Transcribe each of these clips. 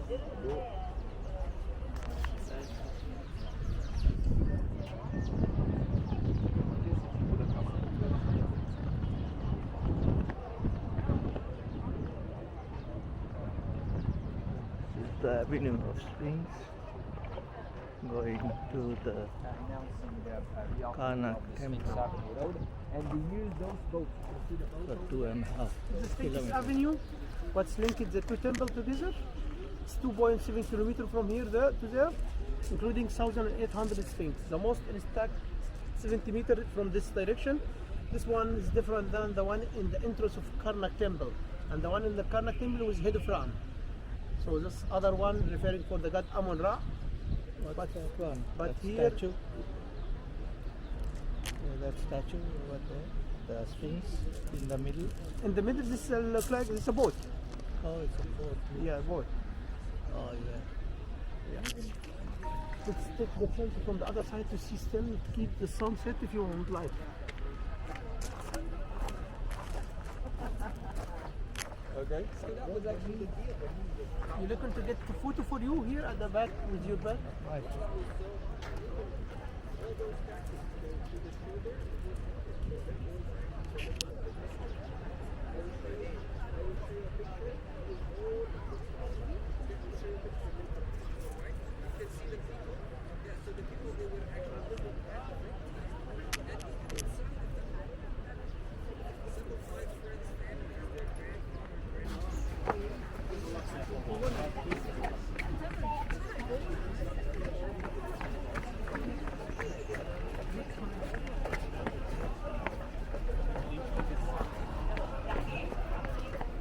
The avenue of Springs going to the Karnak Temple And we use those boats. for 2.5 The Sphinx kilometers. Avenue, what's linked the two temples together. It's 2.7 kilometers from here there to there, including 1,800 Sphinx. The most is stacked 70 meters from this direction. This one is different than the one in the entrance of Karnak Temple. And the one in the Karnak Temple was head of Ram. So this other one referring for the god Amun Ra. What's that one? But that here- statue? That statue, what the Sphinx in the middle? In the middle, this looks like it's a boat. Oh, it's a boat. Yeah, boat. Oh, yeah. Let's take the selfie from the other side to see still keep the sunset if you want light. Okay. So that was actually the deal. You're looking to get the photo for you here at the back with your back? Right.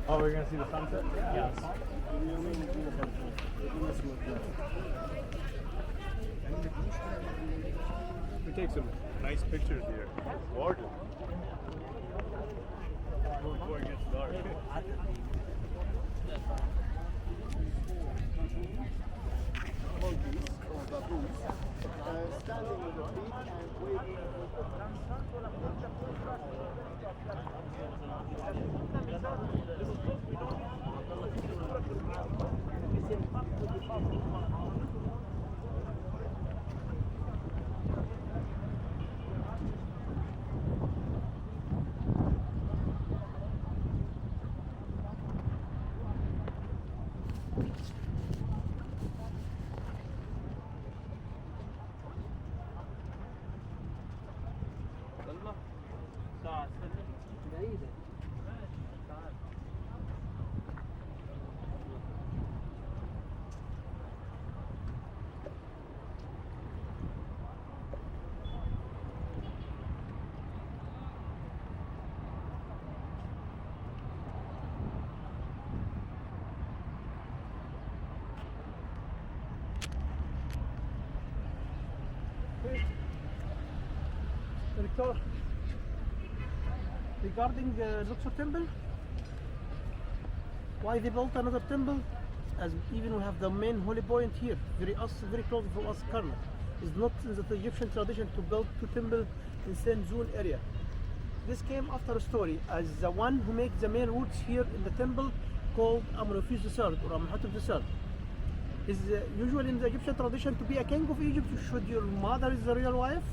Oh, we're gonna see the sunset? Yes. We take some nice pictures here. Gorgeous. Before it gets dark. Monkeys or baboons standing on the beach and waving. Victor, regarding Luxor temple, why they built another temple? As even we have the main holy point here, very close from us, Karnak. It's not in the Egyptian tradition to build two temples in same zone area. This came after a story, as the one who makes the main roots here in the temple called Amenopheus III or Amenhotep III. Is usually in the Egyptian tradition to be a king of Egypt, should your mother is the real wife,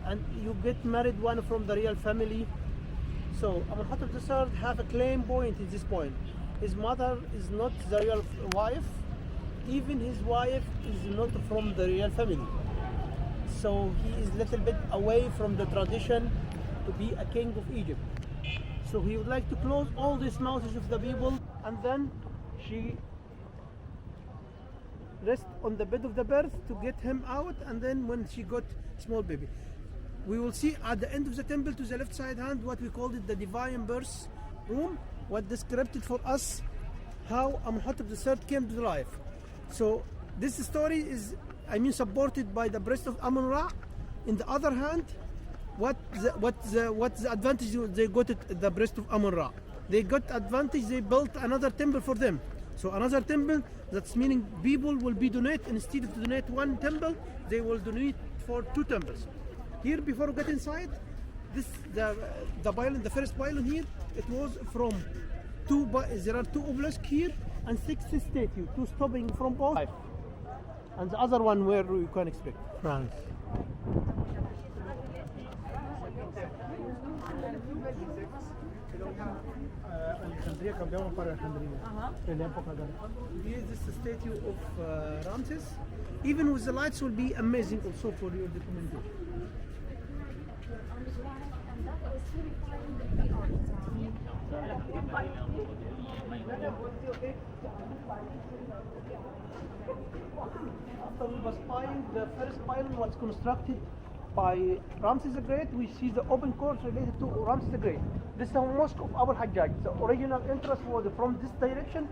and you get married one from the real family. So Amenhotep III have a claim point at this point. His mother is not the real wife, even his wife is not from the real family. So he is a little bit away from the tradition to be a king of Egypt. So he would like to close all these mouths of the people, and then she rest on the bed of the birth to get him out, and then when she got small baby. We will see at the end of the temple to the left side hand what we called it the divine birth room, what described it for us how Amenhotep III came to life. So this story is, supported by the breast of Amun-Ra. In the other hand, what the advantage they got at the breast of Amun-Ra? They got advantage, they built another temple for them. So another temple, that's meaning people will be donate, instead of donate one temple, they will donate for two temples. Here, before we get inside, the pylon, the first pylon here, it was from there are two obelisks here. and 6 statue, 2 stopping from both. And the other one where you can expect. France. Here's this statue of Ramses. Even with the lights will be amazing also for your documentation. After we was spying, the first pylon was constructed by Ramses the Great. We see the open court related to Ramses the Great. This is the mosque of Abu Hajjaj. The original entrance was from this direction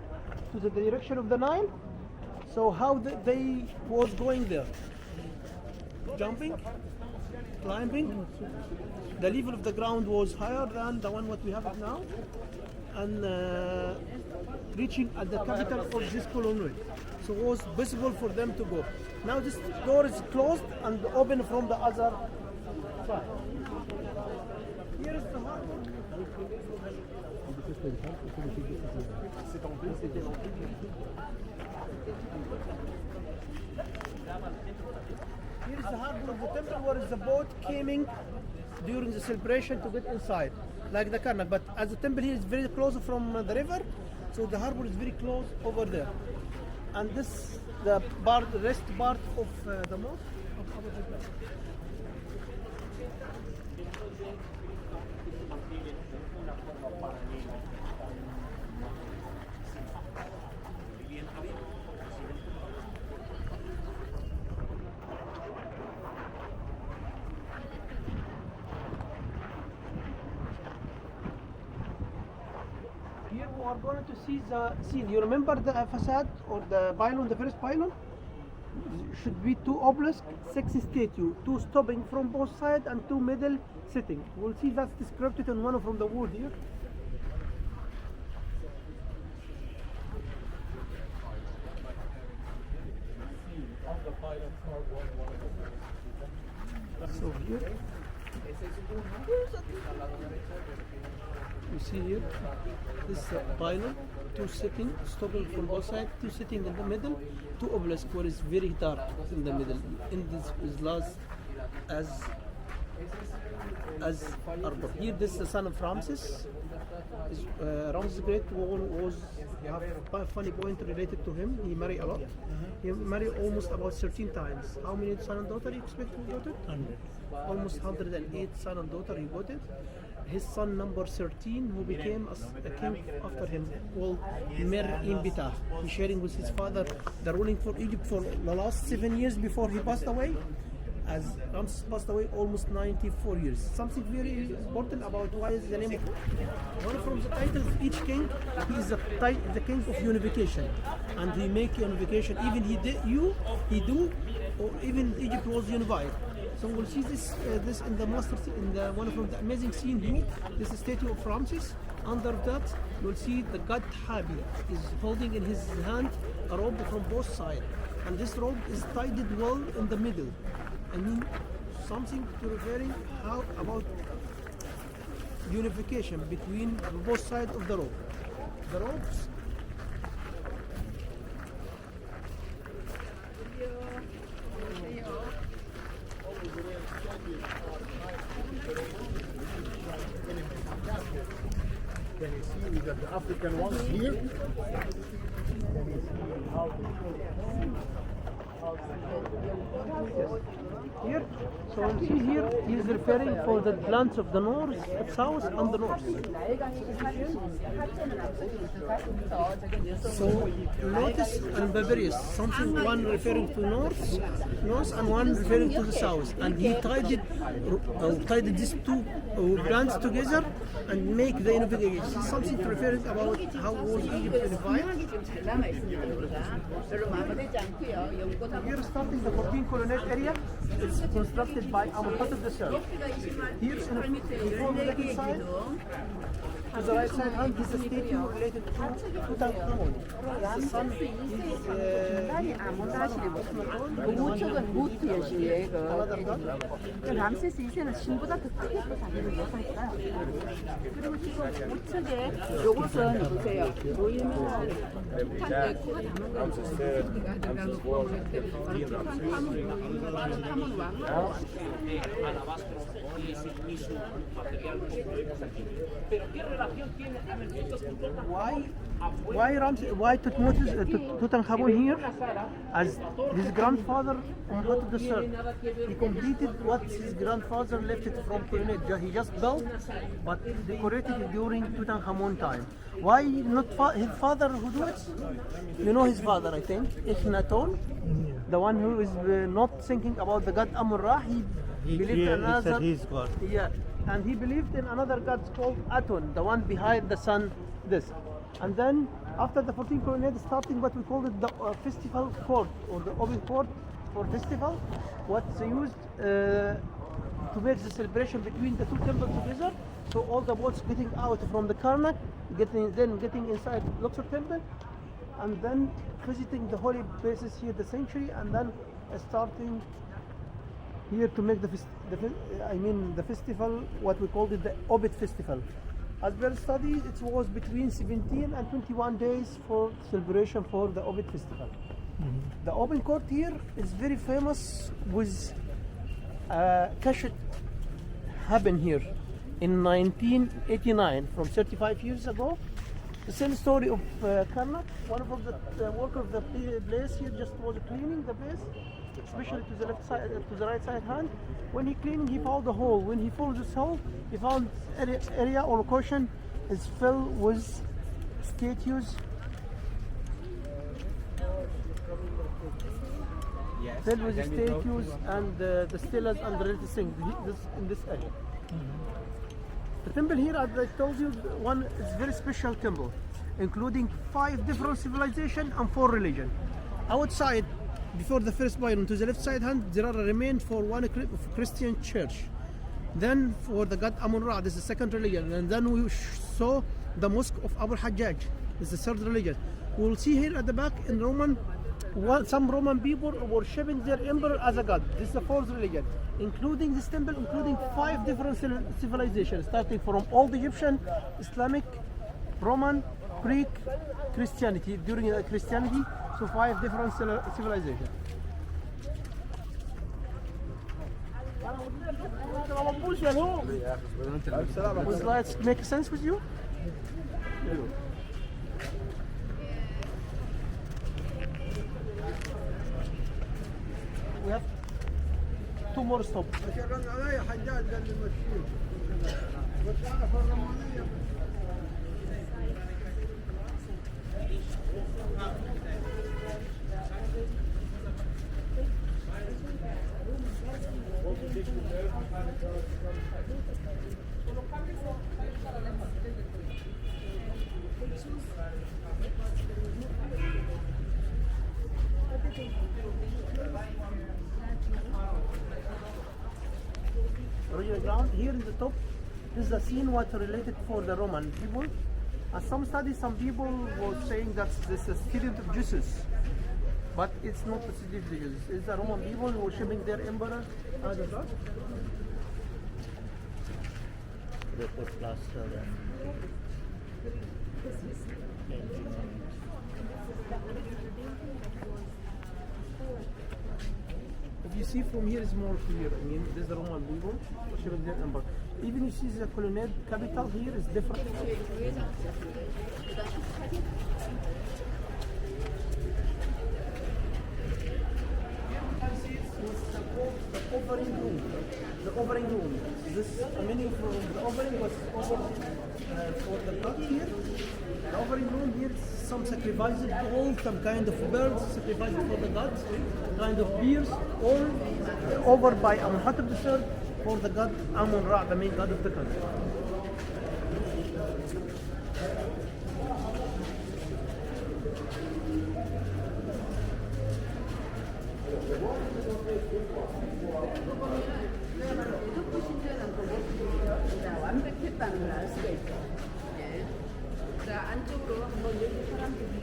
to the direction of the Nile. So how they was going there? Jumping, climbing. The level of the ground was higher than the one what we have now, and reaching at the capital of this colonnade. So it was possible for them to go. Now this door is closed and open from the other side. Here is the harbor. Here is the harbor of the temple where the boat came in during the celebration to get inside, like the Karnak. But as the temple here is very close from the river, so the harbor is very close over there. And this the rest part of the mosque of Abu Hajjaj. Here we are going to see the scene. You remember the facade or the pylon, the first pylon? Should be 2 obelisks, 6 statue, 2 stopping from both sides and 2 middle sitting. We'll see that's described in one from the wood here. So here, you see here, this is a pylon, 2 sitting, stopping from both sides, 2 sitting in the middle, 2 obelisk where it's very dark in the middle. In this is last as arbor. Here this is the son of Ramses. Ramses the Great was have a funny point related to him. He married a lot. He married almost about 13 times. How many son and daughter you expect he got it? 100. Almost 108 son and daughter he got it. His son number 13, who became a king after him, called Mer Imbita. He's sharing with his father the ruling for Egypt for the last 7 years before he passed away. As Ramses passed away almost 94 years. Something very important about why is the name of one from the titles of each king. He is the king of unification, and he make unification. Even he do, or even Egypt was unified. So we'll see this in the master in the one from the amazing scene here. This is statue of Ramses. Under that, you'll see the god Habi is holding in his hand a robe from both sides, and this robe is tied well in the middle. I mean, something to referring how about unification between both sides of the rope. The ropes. Can you see we got the African ones here? Here, so you see here, he is referring for the lands of the north, the south, and the north. So Lotus and Baberius, something one referring to north, and one referring to the south, and he tied these two lands together and make the unification. Something referring about how was Egypt unified. Here starting the 14 colonnade area. It's constructed by Abu Hajjaj III. Here, before the second side, To the right side hand is a statue related to Tutankhamun. The son is 중간이 아무나 하시는 거. 우측은 무트의 시에 그 람세스 2세는 신보다 더 크게 또 다니는 여성이다. 그리고 지금 우측에 요것은 보세요. 보이면 투탕의 코가 담은 거 투탕카문 왕. why Tutankhamun here? As his grandfather Umhotep III, he completed what his grandfather left it from Colonnade. He just built, but decorated it during Tutankhamun time. Why not his father who do it? You know his father, I think, Akhenaton, the one who is not thinking about the god Amun-Ra. He believed another. He said he's God. Yeah, and he believed in another god called Aton, the one behind the sun. This, and then after the 14th colonnade, starting what we call it the festival court or the open court for festival, what they used to make the celebration between the two temples together. So all the boats getting out from the Karnak, getting inside Luxor temple, and then visiting the holy places here, the sanctuary, and then starting here to make the festival, what we called it the Obit festival. As per studies, it was between 17 and 21 days for celebration for the Obit festival. The open court here is very famous with Kashet happened here in 1989, from 35 years ago. The same story of Karnak. One of the workers of the place here just was cleaning the place, especially to the left side, to the right side hand. When he cleaning, he found a hole. When he found this hole, he found area or location is filled with statues. Filled with statues and the stelas and the related things in this area. The temple here, as I told you, one is very special temple, including 5 different civilizations and 4 religions. Outside, before the first pylon, to the left side hand, there are remains for one Christian church. Then for the god Amun-Ra, this is the second religion. And then we saw the mosque of Abu Hajjaj, this is the third religion. We will see here at the back in Roman, some Roman people worshipping their emperor as a god. This is the fourth religion, including this temple, including 5 different civilizations, starting from old Egyptian, Islamic, Roman, Greek, Christianity, during Christianity, so 5 different civilizations. Does that make sense with you? We have 2 more stops. Original ground here in the top. This is the scene what related for the Roman people. And some studies, some people were saying that this is student of Jesus, but it's not the student of Jesus. It's the Roman people worshipping their emperor as a god. They put plaster and If you see from here, it's more clear. I mean, there's the Roman people worshipping their emperor. Even you see the colonnade capital here is different. The offering room. The offering room. This meaning from the offering was offered for the god here. The offering room here is some sacrifices, all some kind of birds sacrificed for the gods, kind of beers, all offered by Amenhotep III for the god Amun-Ra, the main god of the country. 완벽했다는 걸 알 수가 있죠. 예. 자, 안쪽으로 한번 여기 사람들이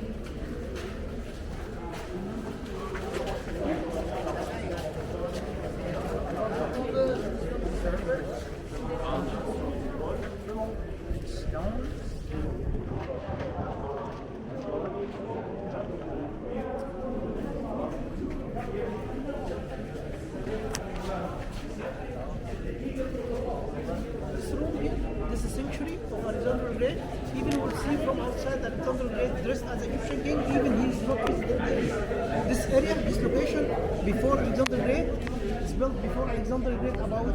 This room here, this is sanctuary of Alexander the Great. Even we'll see from outside that Alexander the Great dressed as an Egyptian king, even he is not visited there. This area, this location, before Alexander the Great, it's built before Alexander the Great about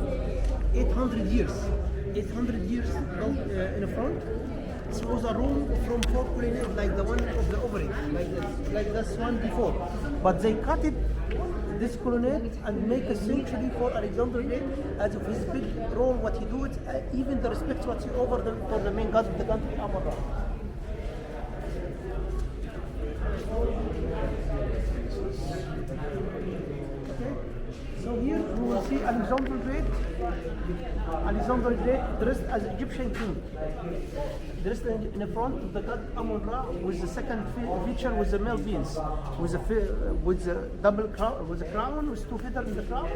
800 years. 800 years built in the front. This was a room from four colonnades, like the one of the ovary, like this one before. But they cut it, this colonnade, and make a sanctuary for Alexander the Great as of his big role, what he do it, even the respect what he over for the main god of the country, Amon-Ra. Okay, so here we will see Alexander the Great. Alexander the Great dressed as Egyptian king. Dressed in the front of the god Amon-Ra with the second feature with the male beings, with the double crown, with the crown, with two feathers in the crown.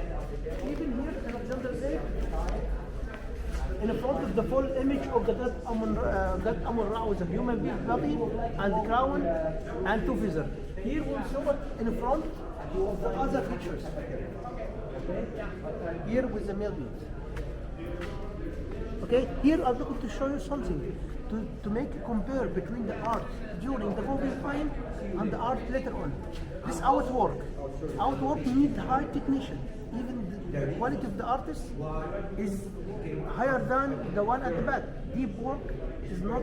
Even here in Alexander the Great, in the front of the full image of the god Amon-Ra with a human being body and crown and two feathers. Here we'll show it in front of the other features. Here with the male beings. Okay, here I'm going to show you something to make a compare between the art during the Golden time and the art later on. This outwork needs high technician. Even the quality of the artist is higher than the one at the back. Deep work is not,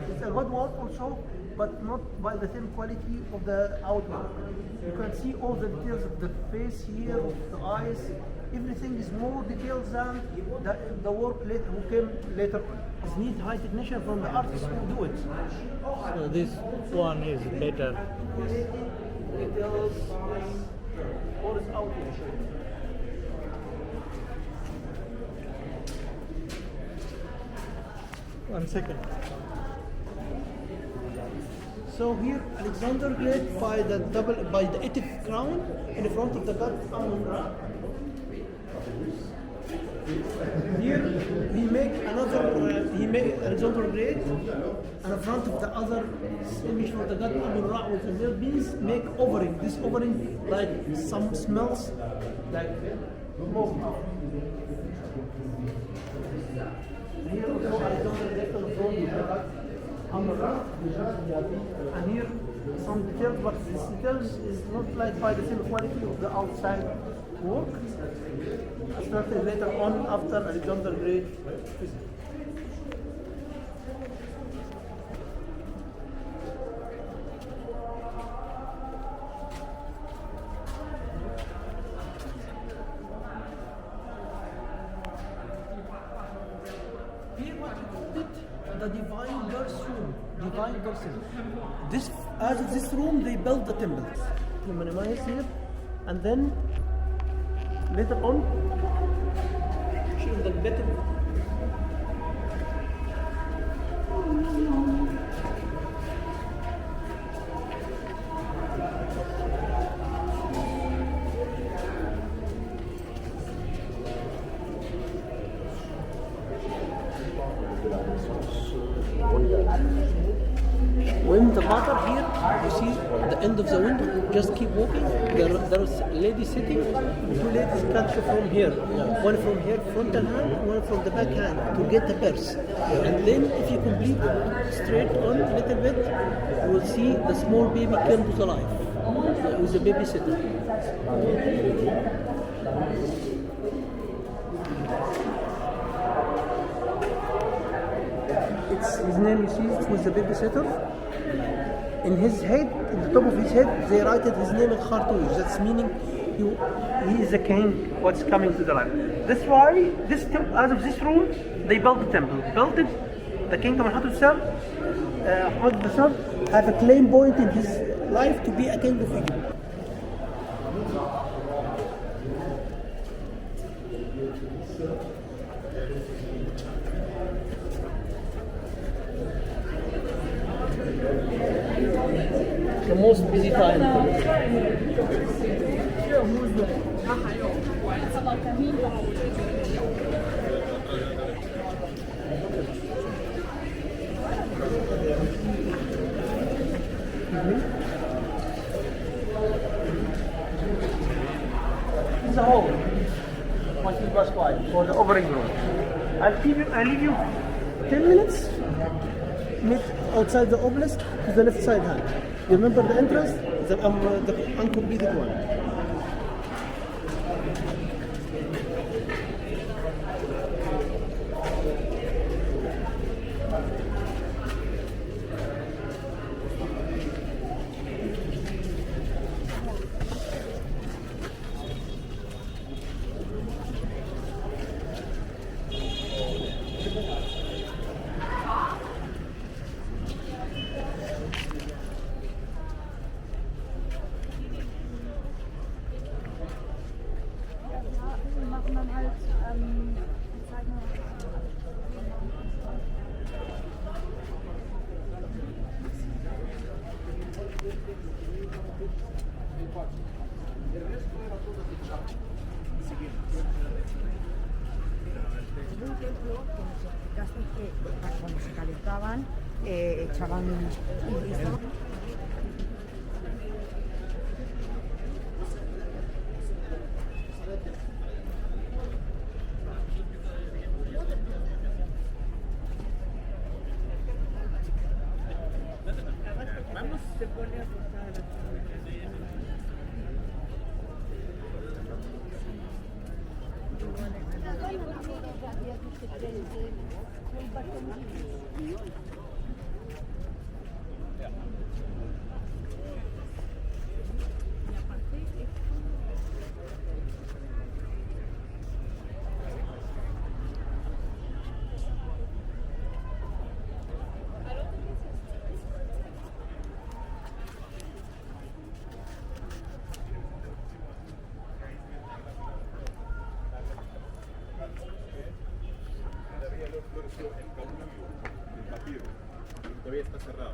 it's a good work also, but not by the same quality of the outwork. You can see all the details of the face here, the eyes. Everything is more detailed than the work who came later on. It needs high technician from the artists who do it. So this one is better. Details, all is out. 1 second. So here Alexander Great by the 80th crown in the front of the god Amon-Ra. Here he make Alexander Great in front of the other image of the god Amon-Ra with the male beings make offering. This offering like some smells like smoke. Here also Alexander Great on the front of the god Amon-Ra. And here some details, but this details is not like by the same quality of the outside work. Started later on after Alexander Great. Here what you call it, the divine birth room. Divine birth room. This, as of this room, they built the temple. To minimize here, and then later on, show the better. When the water here, you see the end of the window, just keep walking. There is a lady sitting, two ladies catch you from here. One from here, frontal hand, one from the back hand to get the purse. And then if you complete straight on a little bit, you will see the small baby came to life with the babysitter. It's his name, you see, it was the babysitter. In his head, in the top of his head, they write his name in Khartouj. That's meaning he is the king, what's coming to the land. That's why, out of this room, they built the temple. Built it, the kingdom of Hattusam, have a claim point in his life to be a king of Egypt. the most busy time. This is a hole. 1 for the overing room. I'll leave you 10 minutes. Meet outside the obelisk to the left side hand. You remember the entrance? The uncompleted one. Wir machen dann halt zeigen gastos que cuando se calentaban echaban y estaban. Todavía está cerrado.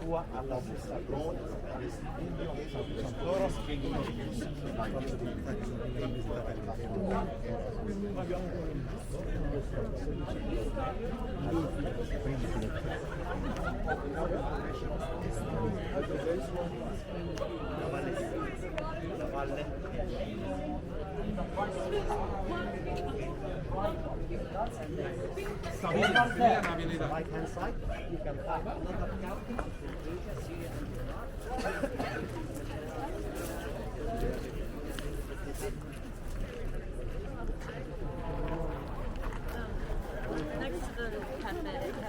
sua alla stessa right hand side, you can find another county. Next to the cafe.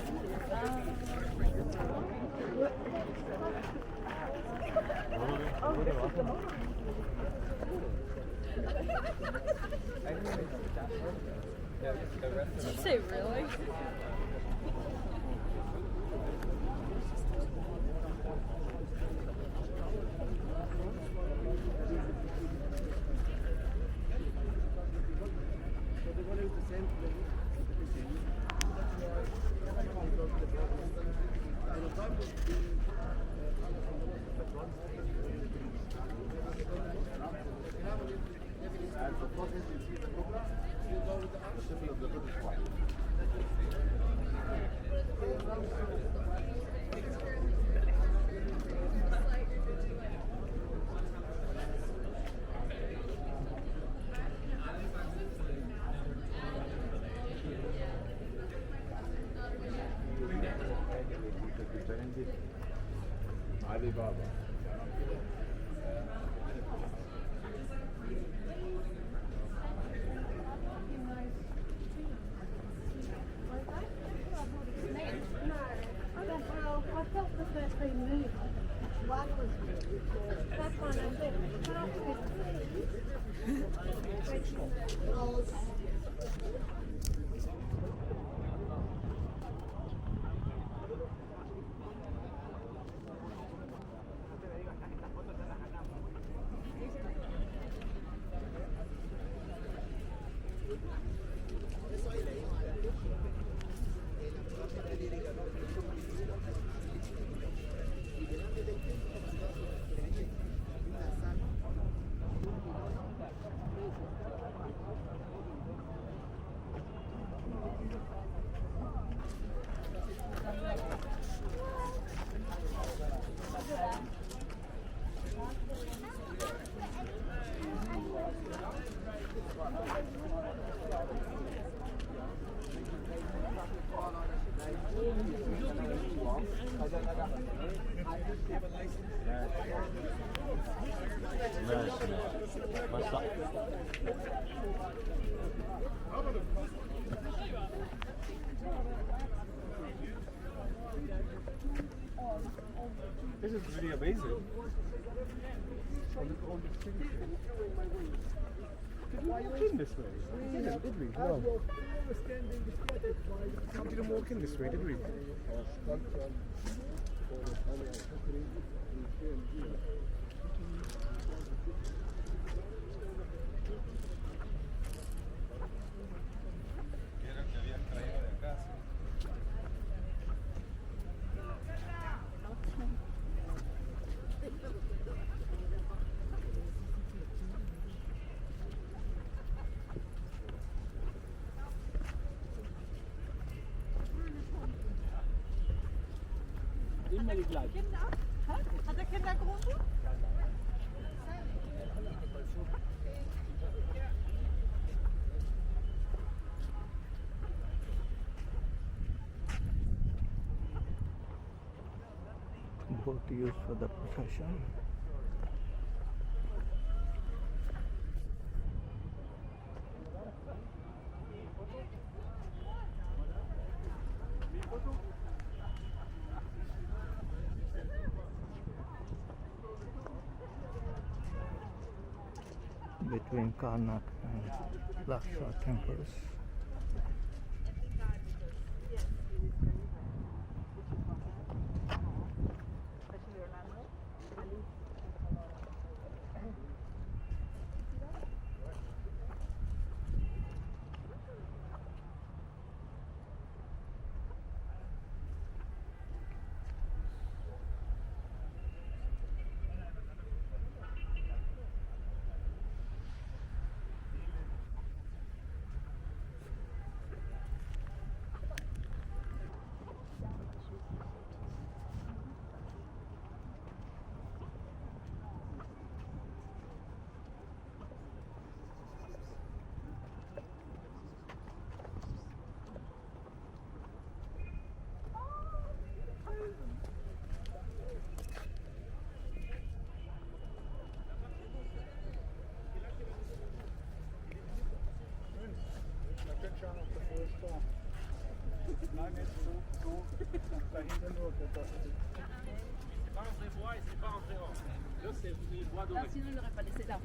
Did you say really? Alibaba. This is really amazing. All the things here. Did we walk in this way? Yeah, did we? No. We didn't walk in this way, did we? Immer die gleichen. Kinder? Hat er Kinder gerufen? Boat used for the procession. Between Karnak and Luxor temples. Nein, jetzt so, dahinter nur. Ah, sinon, il n'aurait pas laissé là.